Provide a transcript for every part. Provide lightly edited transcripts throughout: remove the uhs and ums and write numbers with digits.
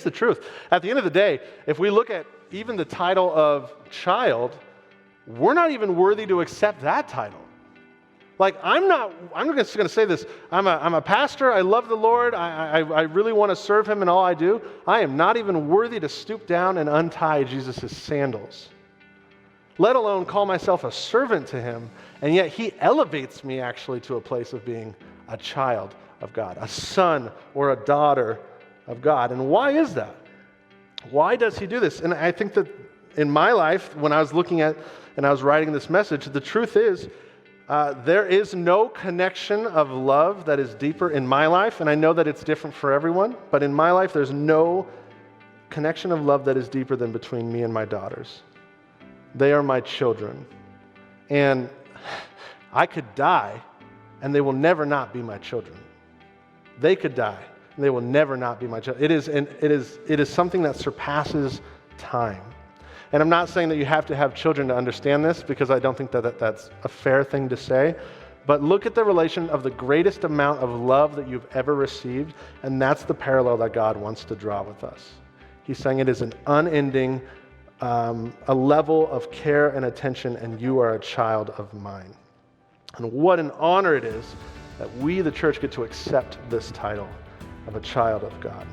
the truth. At the end of the day, if we look at even the title of child, we're not even worthy to accept that title. Like, I'm just going to say this. I'm a pastor. I love the Lord. I really want to serve him in all I do. I am not even worthy to stoop down and untie Jesus' sandals, let alone call myself a servant to him. And yet he elevates me actually to a place of being a child of God, a son or a daughter of God. And why is that? Why does he do this? And I think that in my life, when I was looking at and I was writing this message, the truth is there is no connection of love that is deeper in my life. And I know that it's different for everyone, but in my life, there's no connection of love that is deeper than between me and my daughters. They are my children. And I could die and they will never not be my children. They could die and they will never not be my children. It is something that surpasses time. And I'm not saying that you have to have children to understand this, because I don't think that that's a fair thing to say. But look at the relation of the greatest amount of love that you've ever received, and that's the parallel that God wants to draw with us. He's saying it is an unending, a level of care and attention, and you are a child of mine. And what an honor it is that we, the church, get to accept this title of a child of God.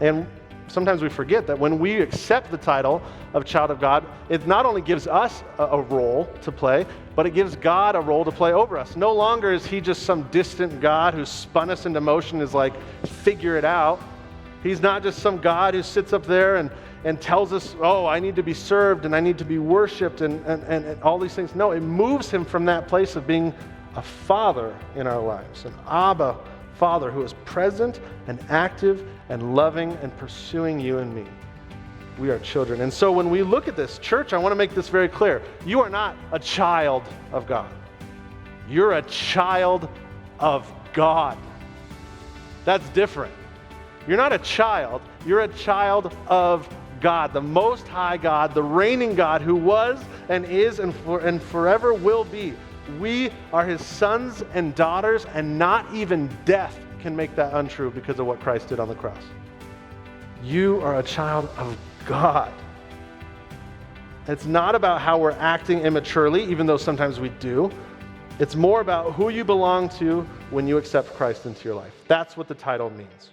And sometimes we forget that when we accept the title of child of God, it not only gives us a role to play, but it gives God a role to play over us. No longer is he just some distant God who spun us into motion, is like, figure it out. He's not just some God who sits up there and tells us, oh, I need to be served and I need to be worshiped and all these things. No, it moves him from that place of being a father in our lives, an Abba Father who is present and active and loving and pursuing you and me. We are children. And so when we look at this, church, I want to make this very clear. You are not a child of God. You're a child of God. That's different. You're not a child. You're a child of God, the Most High God, the reigning God who was and is and forever will be. We are his sons and daughters, and not even death can make that untrue because of what Christ did on the cross. You are a child of God. It's not about how we're acting immaturely, even though sometimes we do. It's more about who you belong to when you accept Christ into your life. That's what the title means.